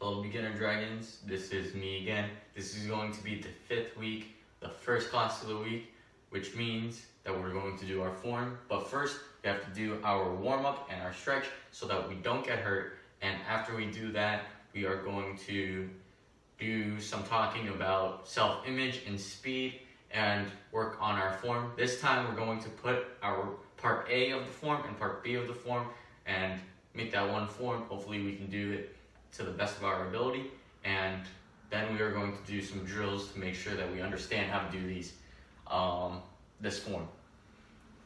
Hello beginner dragons, this is me again. This is going to be the 5th week, the first class of the week, which means that we're going to do our form. But first, we have to do our warm-up and our stretch so that we don't get hurt. And after we do that, we are going to do some talking about self-image and speed and work on our form. This time we're going to put our part A of the form and part B of the form and make that one form. Hopefully we can do it to the best of our ability, and then we are going to do some drills to make sure that we understand how to do this form.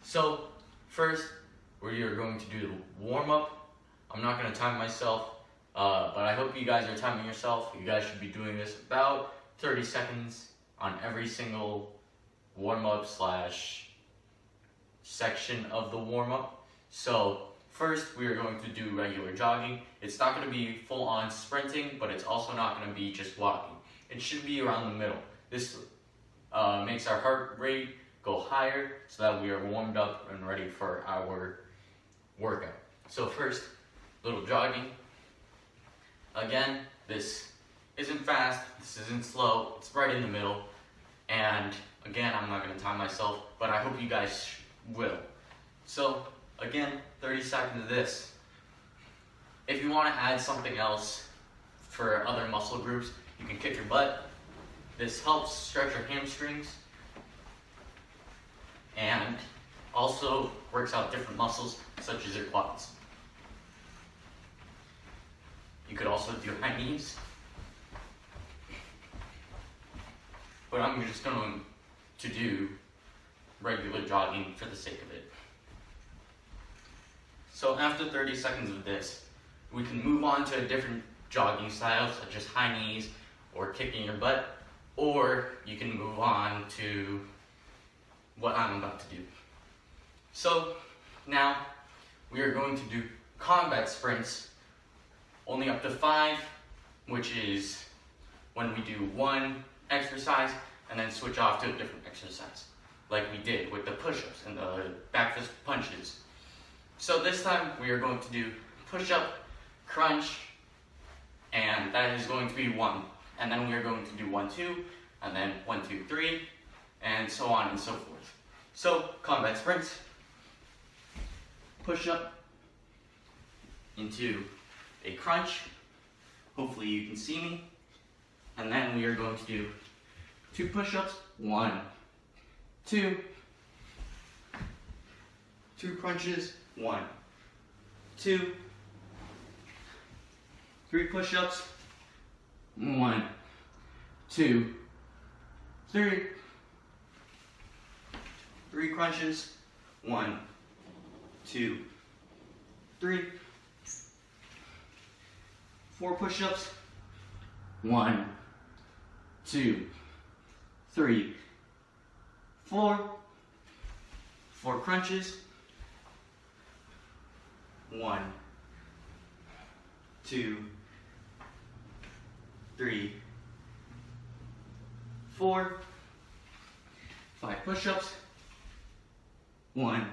So first we are going to do the warm-up. I'm not going to time myself, but I hope you guys are timing yourself. You guys should be doing this about 30 seconds on every single warm-up slash section of the warm-up. So first, we are going to do regular jogging. It's not going to be full-on sprinting, but it's also not going to be just walking. It should be around the middle. This makes our heart rate go higher so that we are warmed up and ready for our workout. So first, little jogging. Again, this isn't fast, this isn't slow, it's right in the middle. And again, I'm not going to time myself, but I hope you guys will. So again, 30 seconds of this. If you want to add something else for other muscle groups, you can kick your butt. This helps stretch your hamstrings and also works out different muscles such as your quads. You could also do high knees, but I'm just going to do regular jogging for the sake of it. So after 30 seconds of this, we can move on to a different jogging style, such as high knees or kicking your butt, or you can move on to what I'm about to do. So now we are going to do combat sprints, only up to 5, which is when we do one exercise and then switch off to a different exercise, like we did with the push-ups and the back fist punches. So this time we are going to do push-up, crunch, and that is going to be 1. And then we are going to do 1, 2, and then 1, 2, 3, and so on and so forth. So combat sprints, push-up into a crunch. Hopefully you can see me. And then we are going to do 2 push-ups, 1, 2, 2 crunches, 1, 2, 3 push-ups, 1, 2, 3, 3 crunches, 1, 2, 3, 4 push-ups, 1, 2, 3, 4, 4 crunches, 1, 2, 3, 4, 5 push-ups, 1,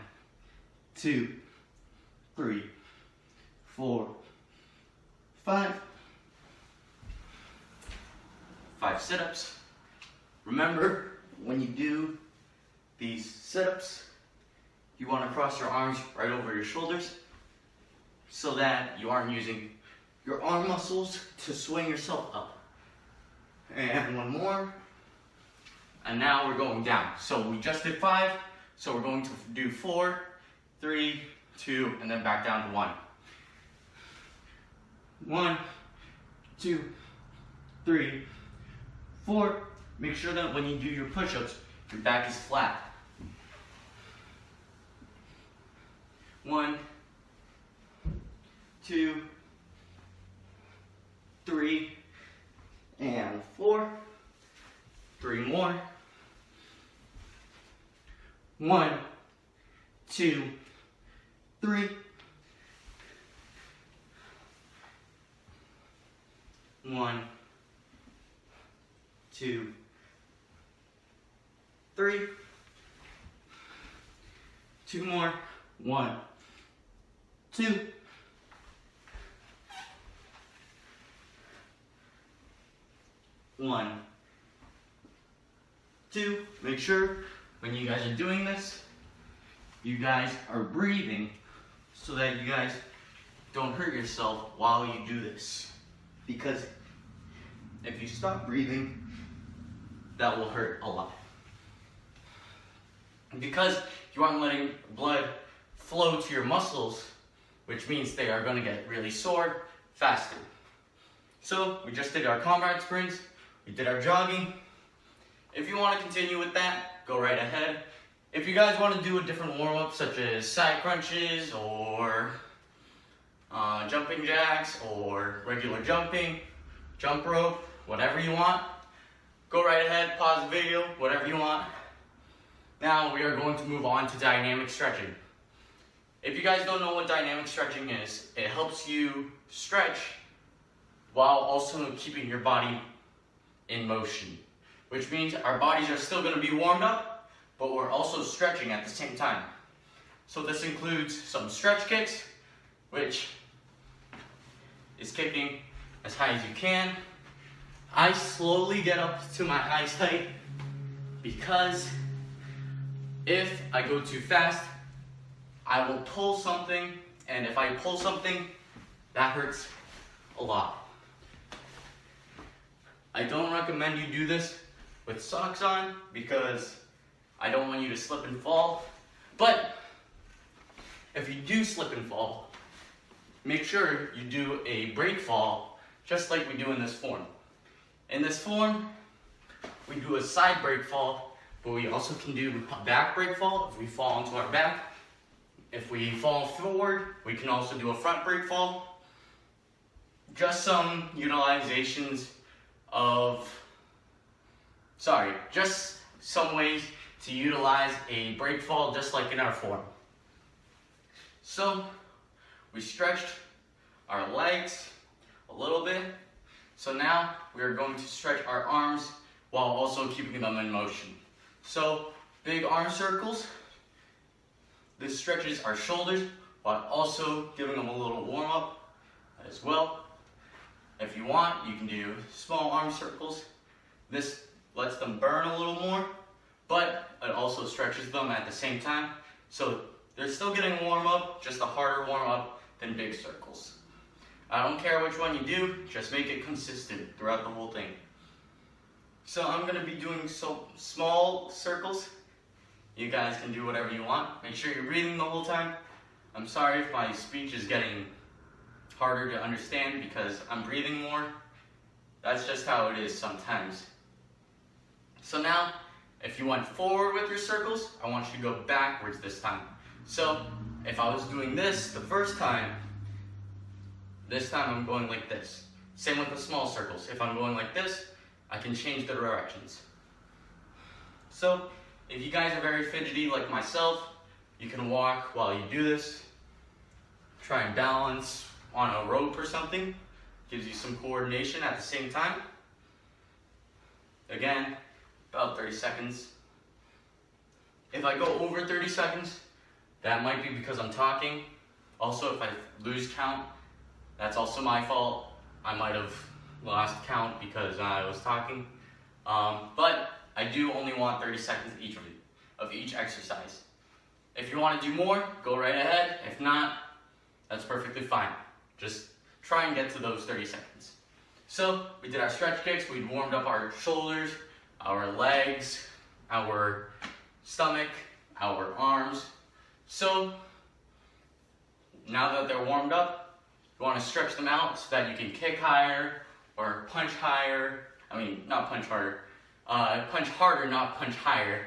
2, 3, 4, 5 sit-ups. Remember, when you do these sit-ups, you want to cross your arms right over your shoulders so that you aren't using your arm muscles to swing yourself up. And 1 more. And now we're going down. So we just did 5, so we're going to do 4, 3, 2, and then back down to 1. 1, 2, 3, 4. Make sure that when you do your push-ups, your back is flat. 1, 2, 3, and 4. 3 more. 1, 2, 3. 1, 2, 3. 2 more. 1, 2, 1, 2. Make sure when you guys are doing this, you guys are breathing so that you guys don't hurt yourself while you do this. Because if you stop breathing, that will hurt a lot. Because you aren't letting blood flow to your muscles, which means they are going to get really sore faster. So we just did our combat sprints, we did our jogging. If you want to continue with that, go right ahead. If you guys want to do a different warm-up, such as side crunches or jumping jacks or regular jumping, jump rope, whatever you want, go right ahead, pause the video, whatever you want. Now we are going to move on to dynamic stretching. If you guys don't know what dynamic stretching is, it helps you stretch while also keeping your body in motion, which means our bodies are still going to be warmed up, but we're also stretching at the same time. So this includes some stretch kicks, which is kicking as high as you can. I slowly get up to my eyes height because if I go too fast, I will pull something, and if I pull something, that hurts a lot. I don't recommend you do this with socks on because I don't want you to slip and fall. But if you do slip and fall, make sure you do a break fall just like we do in this form. In this form, we do a side break fall, but we also can do a back break fall if we fall onto our back. If we fall forward, we can also do a front break fall. Just some ways to utilize a break fall just like in our form. So, we stretched our legs a little bit. So now we are going to stretch our arms while also keeping them in motion. So, big arm circles. This stretches our shoulders while also giving them a little warm up as well. If you want, you can do small arm circles. This lets them burn a little more, but it also stretches them at the same time. So they're still getting warm up, just a harder warm up than big circles. I don't care which one you do, just make it consistent throughout the whole thing. So I'm going to be doing small circles. You guys can do whatever you want. Make sure you're breathing the whole time. I'm sorry if my speech is getting harder to understand because I'm breathing more. That's just how it is sometimes. So now, if you went forward with your circles, I want you to go backwards this time. So, if I was doing this the first time, this time I'm going like this. Same with the small circles. If I'm going like this, I can change the directions. So, if you guys are very fidgety like myself, you can walk while you do this. Try and balance on a rope or something. Gives you some coordination at the same time. Again, about 30 seconds. If I go over 30 seconds, that might be because I'm talking. Also, if I lose count, that's also my fault. I might have lost count because I was talking. But I do only want 30 seconds of each exercise. If you want to do more, go right ahead. If not, that's perfectly fine. Just try and get to those 30 seconds. So, we did our stretch kicks, we warmed up our shoulders, our legs, our stomach, our arms. So, now that they're warmed up, you want to stretch them out so that you can kick higher or punch higher. I mean, not punch harder. Punch harder, not punch higher.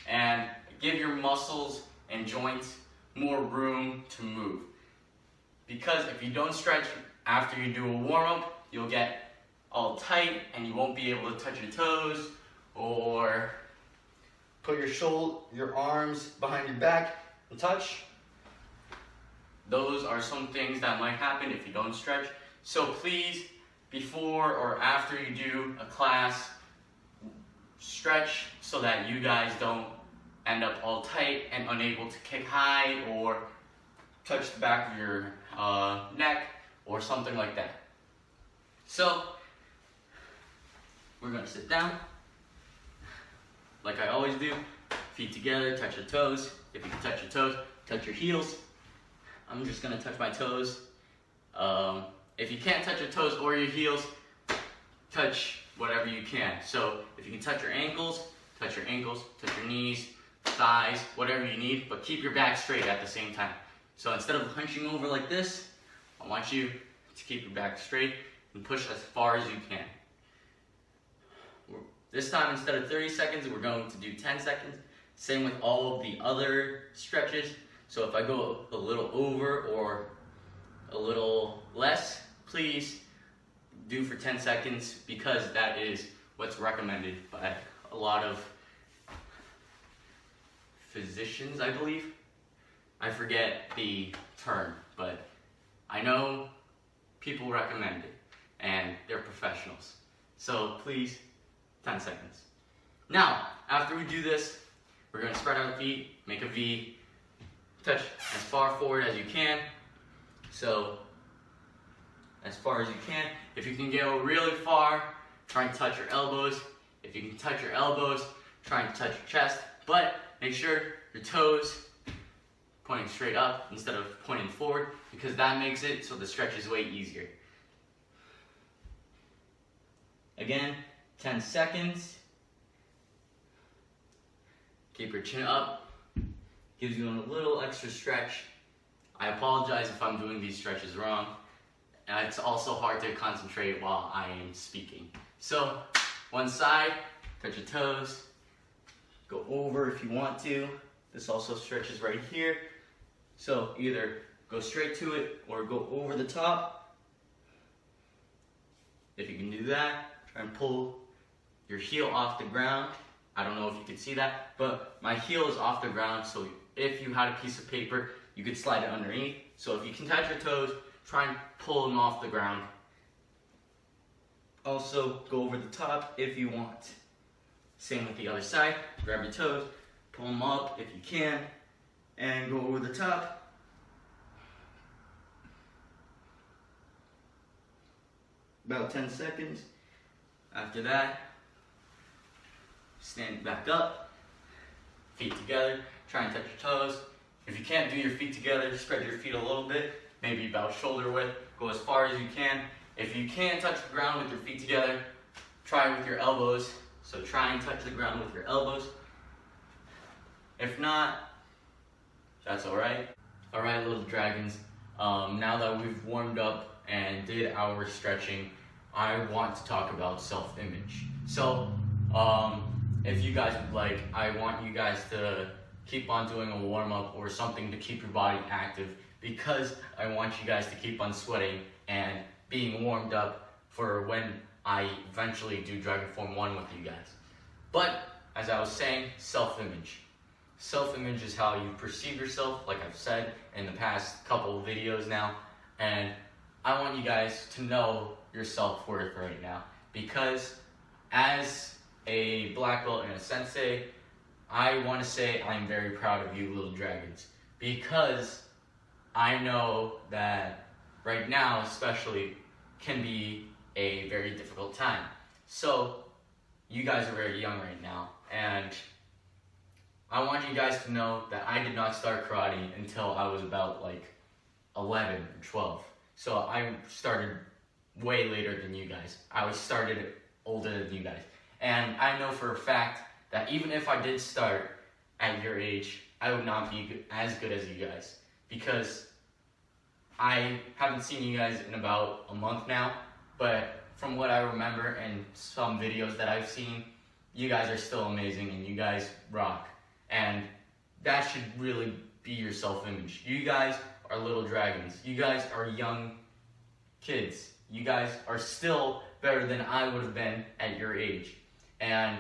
And give your muscles and joints more room to move. Because if you don't stretch after you do a warm-up, you'll get all tight and you won't be able to touch your toes or put your arms behind your back and touch. Those are some things that might happen if you don't stretch. So please, before or after you do a class, stretch so that you guys don't end up all tight and unable to kick high or touch the back of your neck or something like that. So we're gonna sit down, like I always do. Feet together, touch your toes. If you can touch your toes, touch your heels. I'm just gonna touch my toes. If you can't touch your toes or your heels, touch whatever you can. So if you can touch your ankles, touch your knees, thighs, whatever you need, but keep your back straight at the same time. So instead of hunching over like this, I want you to keep your back straight and push as far as you can. This time, instead of 30 seconds, we're going to do 10 seconds. Same with all of the other stretches. So if I go a little over or a little less, please do for 10 seconds, because that is what's recommended by a lot of physicians, I believe. I forget the term, but I know people recommend it, and they're professionals. So please, 10 seconds. Now, after we do this, we're going to spread our feet, make a V, touch as far forward as you can. So, as far as you can. If you can go really far, try and touch your elbows. If you can touch your elbows, try and touch your chest. But make sure your toes pointing straight up instead of pointing forward, because that makes it so the stretch is way easier. Again, 10 seconds. Keep your chin up. Gives you a little extra stretch. I apologize if I'm doing these stretches wrong. And it's also hard to concentrate while I am speaking. So, one side, touch your toes. Go over if you want to. This also stretches right here. So either go straight to it or go over the top. If you can do that, try and pull your heel off the ground. I don't know if you can see that, but my heel is off the ground, so if you had a piece of paper, you could slide it underneath. So if you can touch your toes, try and pull them off the ground. Also, go over the top if you want. Same with the other side. Grab your toes, pull them up if you can, and go over the top. About 10 seconds. After that, stand back up, feet together, try and touch your toes. If you can't do your feet together, spread your feet a little bit, maybe about shoulder width, go as far as you can. If you can't touch the ground with your feet together, try with your elbows. So try and touch the ground with your elbows. If not, that's alright. Alright, little dragons, now that we've warmed up and did our stretching, I want to talk about self-image. So, if you guys would like, I want you guys to keep on doing a warm-up or something to keep your body active, because I want you guys to keep on sweating and being warmed up for when I eventually do Dragon Form 1 with you guys. But, as I was saying, self-image. Self-image is how you perceive yourself, like I've said in the past couple of videos now, and I want you guys to know your self-worth right now, because as a black belt and a sensei, I want to say I'm very proud of you little dragons, because I know that right now especially can be a very difficult time. So you guys are very young right now, and I want you guys to know that I did not start karate until I was about like 11 or 12. So I started way later than you guys. I started older than you guys. And I know for a fact that even if I did start at your age, I would not be as good as you guys, because I haven't seen you guys in about a month now, but from what I remember and some videos that I've seen, you guys are still amazing and you guys rock. And that should really be your self-image. You guys are little dragons. You guys are young kids. You guys are still better than I would have been at your age. And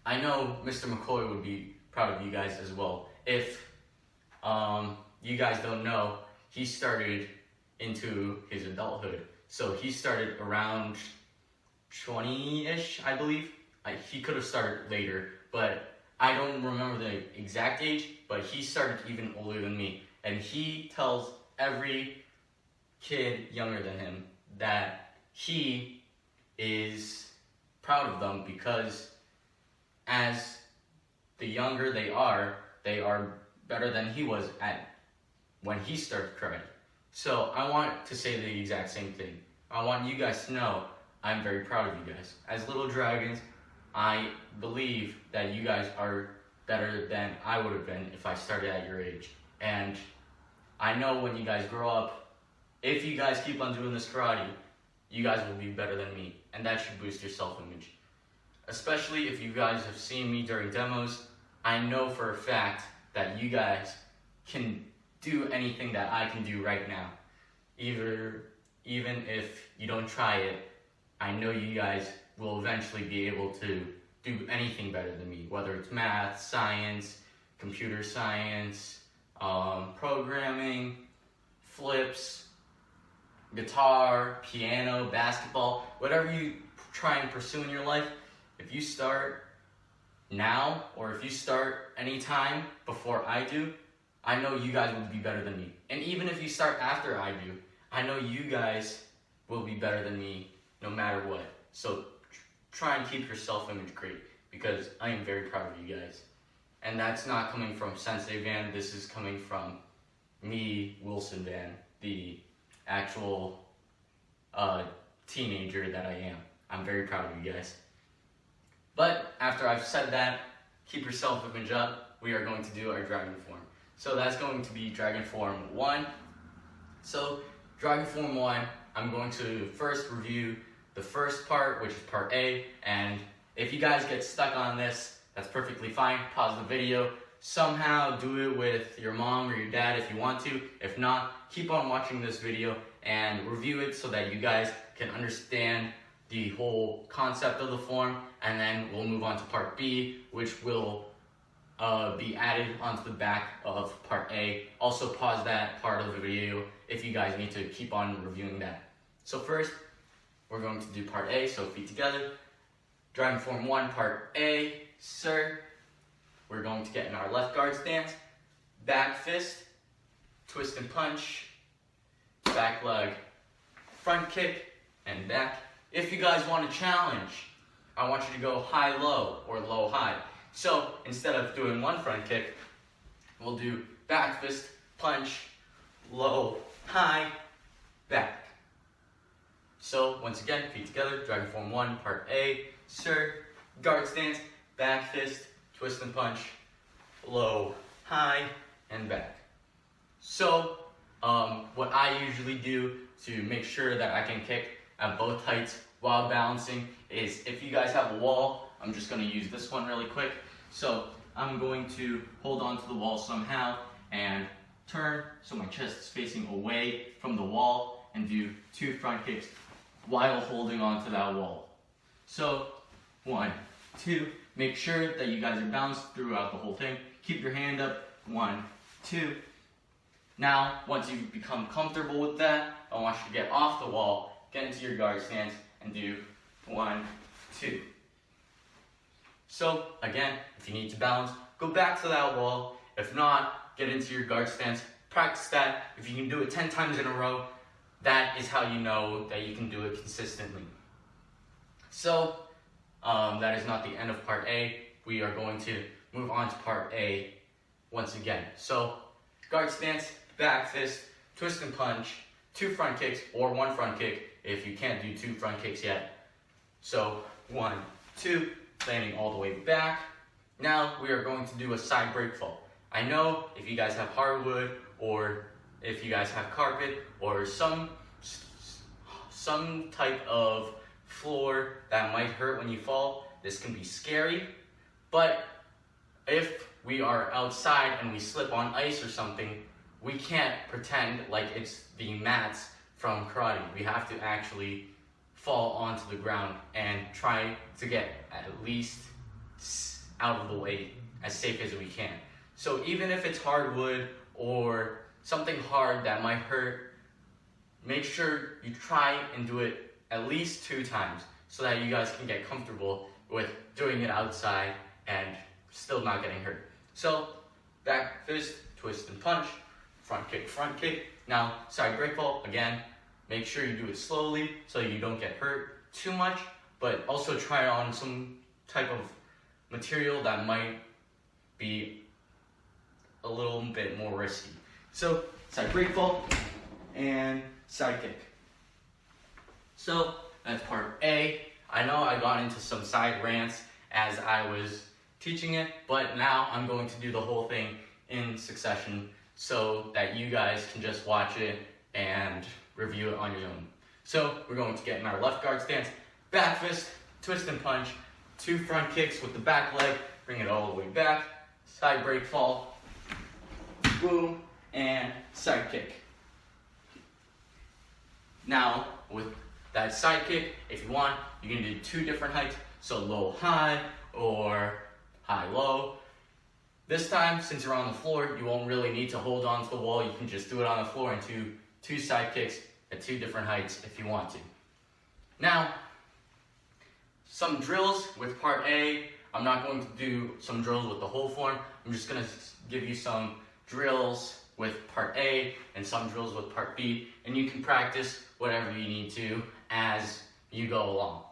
I know Mr. McCoy would be proud of you guys as well. If you guys don't know, he started into his adulthood. So he started around 20-ish, I believe. He could have started later, but I don't remember the exact age, but he started even older than me. And he tells every kid younger than him that he is proud of them because as the younger they are better than he was at when he started karate. So I want to say the exact same thing. I want you guys to know I'm very proud of you guys. As little dragons, I believe that you guys are better than I would have been if I started at your age. And I know when you guys grow up, if you guys keep on doing this karate, you guys will be better than me. And that should boost your self-image. Especially if you guys have seen me during demos, I know for a fact that you guys can do anything that I can do right now. Even if you don't try it, I know you guys will eventually be able to do anything better than me, whether it's math, science, computer science, programming, flips, guitar, piano, basketball, whatever you try and pursue in your life. If you start now, or if you start anytime before I do, I know you guys will be better than me. And even if you start after I do, I know you guys will be better than me no matter what. So try and keep your self-image great, because I am very proud of you guys. And that's not coming from Sensei Van, this is coming from me, Wilson Van, the actual teenager that I am. I'm very proud of you guys. But after I've said that, keep your self-image up, we are going to do our dragon form. So that's going to be dragon form 1. So dragon form 1, I'm going to first review the first part, which is part A, and if you guys get stuck on this, that's perfectly fine. Pause the video. Somehow do it with your mom or your dad if you want to. If not, keep on watching this video and review it so that you guys can understand the whole concept of the form, and then we'll move on to part B, which will be added onto the back of part A. Also pause that part of the video if you guys need to keep on reviewing that. So first, we're going to do part A, so feet together. Dragon form 1, part A, sir. We're going to get in our left guard stance, back fist, twist and punch, back leg, front kick, and back. If you guys want to challenge, I want you to go high-low or low-high. So instead of doing one front kick, we'll do back fist, punch, low, high, back. So once again, feet together, dragon form 1, part A, sir, guard stance, back fist, twist and punch, low, high, and back. So what I usually do to make sure that I can kick at both heights while balancing is, if you guys have a wall, I'm just going to use this one really quick. So I'm going to hold on to the wall somehow and turn so my chest is facing away from the wall and do 2 front kicks while holding on to that wall. So 1, 2, make sure that you guys are balanced throughout the whole thing. Keep your hand up, 1, 2. Now, once you've become comfortable with that, I want you to get off the wall, get into your guard stance, and do 1, 2. So, again, if you need to balance, go back to that wall. If not, get into your guard stance, practice that. If you can do it 10 times in a row, that is how you know that you can do it consistently. So, that is not the end of part A. We are going to move on to part A once again. So, guard stance, back fist, twist and punch, 2 front kicks, or 1 front kick if you can't do 2 front kicks yet. So 1, 2, landing all the way back. Now we are going to do a side break fall. I know if you guys have hardwood, or if you guys have carpet, or some type of floor that might hurt when you fall, this can be scary. But if we are outside and we slip on ice or something, we can't pretend like it's the mats from karate. We have to actually fall onto the ground and try to get at least out of the way as safe as we can. So even if it's hardwood or something hard that might hurt, make sure you try and do it at least 2 times so that you guys can get comfortable with doing it outside and still not getting hurt. So back fist, twist and punch, front kick, front kick. Now side break fall, again, make sure you do it slowly so you don't get hurt too much, but also try on some type of material that might be a little bit more risky. So side break fall and side kick. So that's part A. I know I got into some side rants as I was teaching it, but now I'm going to do the whole thing in succession so that you guys can just watch it and review it on your own. So we're going to get in our left guard stance, back fist, twist and punch, 2 front kicks with the back leg, bring it all the way back, side break fall, boom, and side kick. Now, with that side kick, if you want, you can do 2 different heights, so low high or high low. This time, since you're on the floor, you won't really need to hold on to the wall. You can just do it on the floor and do 2 side kicks at 2 different heights if you want to. Now, some drills with part A. I'm not going to do some drills with the whole form. I'm just going to give you some drills with part A and some drills with part B, and you can practice whatever you need to as you go along.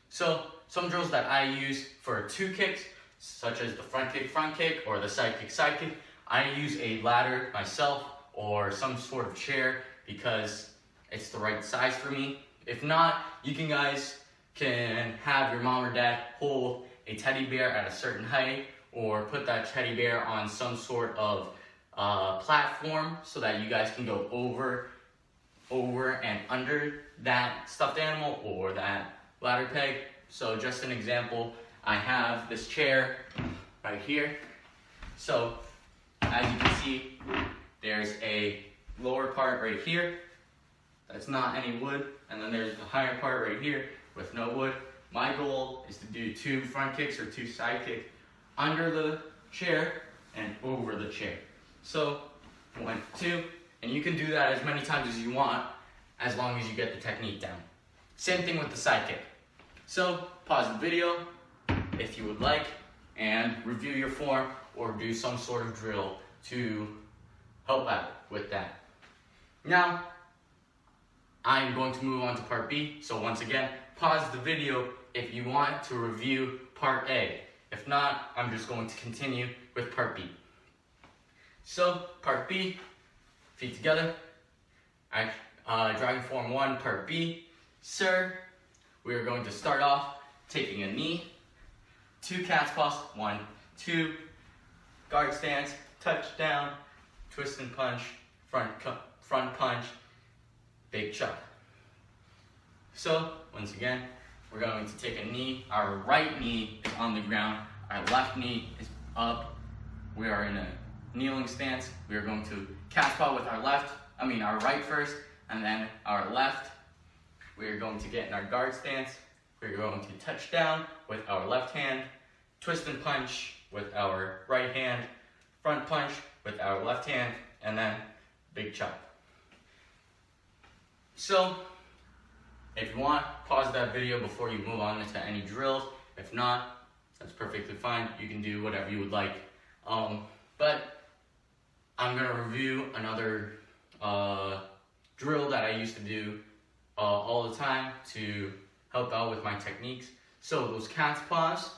So some drills that I use for 2 kicks, such as the front kick, or the side kick, I use a ladder myself or some sort of chair because it's the right size for me. If not, you guys can have your mom or dad hold a teddy bear at a certain height or put that teddy bear on some sort of platform so that you guys can go over and under that stuffed animal or that ladder peg. So just an example, I have this chair right here. So as you can see, there's a lower part right here that's not any wood, and then there's the higher part right here with no wood. My goal is to do 2 front kicks or 2 side kicks under the chair and over the chair. So 1, 2, and you can do that as many times as you want as long as you get the technique down. Same thing with the side kick. So pause the video if you would like and review your form or do some sort of drill to help out with that. Now, I'm going to move on to part B. So once again, pause the video if you want to review part A. If not, I'm just going to continue with part B. So part B, feet together, driving form 1, part B. Sir, we are going to start off taking a knee, 2 cat's paws, 1, 2, guard stance, touchdown, twist and punch, front punch, big chop. So once again, we're going to take a knee. Our right knee is on the ground. Our left knee is up. We are in a kneeling stance. We are going to cat's paw with our right first, and then our left. We are going to get in our guard stance. We're going to touch down with our left hand, twist and punch with our right hand, front punch with our left hand, and then big chop. So, if you want, pause that video before you move on to any drills. If not, that's perfectly fine. You can do whatever you would like. But I'm going to review another drill that I used to do all the time to help out with my techniques. So those cat's paws,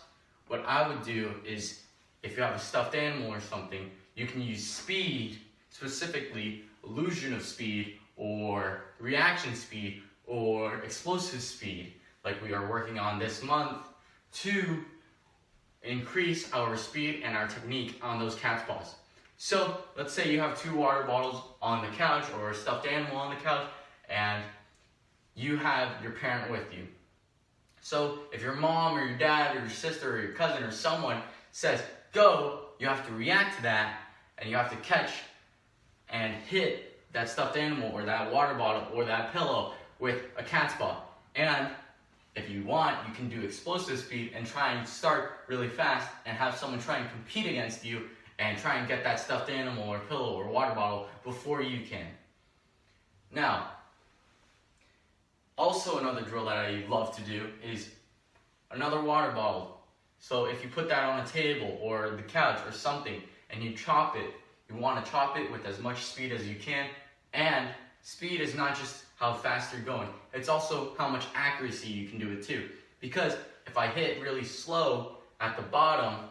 what I would do is, if you have a stuffed animal or something, you can use speed, specifically illusion of speed or reaction speed or explosive speed, like we are working on this month, to increase our speed and our technique on those cat's paws. So let's say you have 2 water bottles on the couch or a stuffed animal on the couch, and you have your parent with you. So if your mom or your dad or your sister or your cousin or someone says, go, you have to react to that, and you have to catch and hit that stuffed animal or that water bottle or that pillow with a cat's paw. And if you want, you can do explosive speed and try and start really fast and have someone try and compete against you and try and get that stuffed animal or pillow or water bottle before you can. Now, also another drill that I love to do is another water bottle. So if you put that on a table or the couch or something and you chop it, you want to chop it with as much speed as you can. And speed is not just how fast you're going, it's also how much accuracy you can do it too. Because if I hit really slow at the bottom,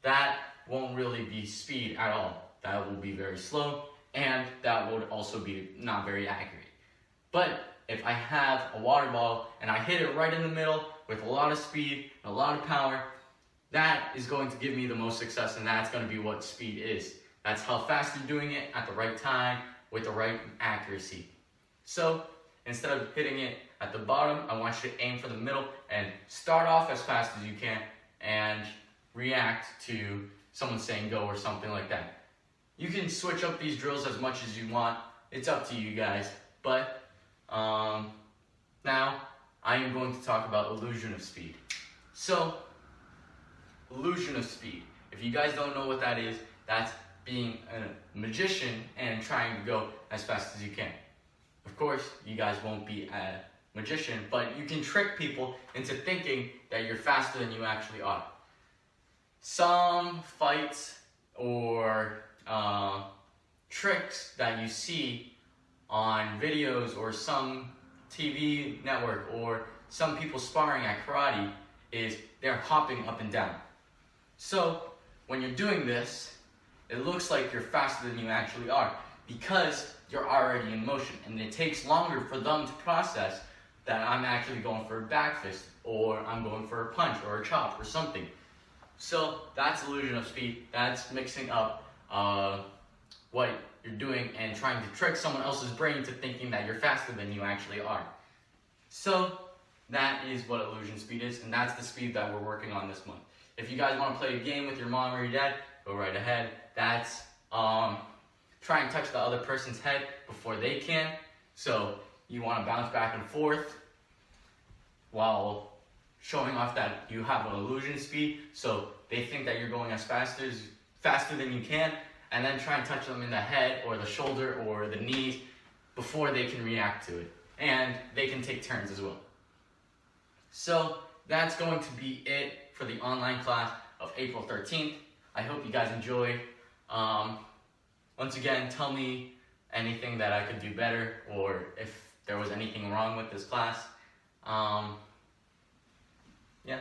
that won't really be speed at all. That will be very slow, and that would also be not very accurate. But if I have a water bottle and I hit it right in the middle with a lot of speed and a lot of power, that is going to give me the most success, and that's going to be what speed is. That's how fast you're doing it at the right time with the right accuracy. So instead of hitting it at the bottom, I want you to aim for the middle and start off as fast as you can and react to someone saying go or something like that. You can switch up these drills as much as you want. It's up to you guys. But now I am going to talk about illusion of speed. So, illusion of speed. If you guys don't know what that is, that's being a magician and trying to go as fast as you can. Of course, you guys won't be a magician, but you can trick people into thinking that you're faster than you actually are. Some fights or tricks that you see on videos or some TV network or some people sparring at karate is they're hopping up and down. So when you're doing this, it looks like you're faster than you actually are because you're already in motion, and it takes longer for them to process that I'm actually going for a back fist or I'm going for a punch or a chop or something. So that's illusion of speed. That's mixing up what you're doing and trying to trick someone else's brain to thinking that you're faster than you actually are. So that is what illusion speed is, and that's the speed that we're working on this month. If you guys want to play a game with your mom or your dad, go right ahead. That's try and touch the other person's head before they can. So you want to bounce back and forth while showing off that you have an illusion speed, so they think that you're going as faster than you can, and then try and touch them in the head or the shoulder or the knees before they can react to it. And they can take turns as well. So that's going to be it for the online class of April 13th. I hope you guys enjoyed. Once again, tell me anything that I could do better or if there was anything wrong with this class. Yeah.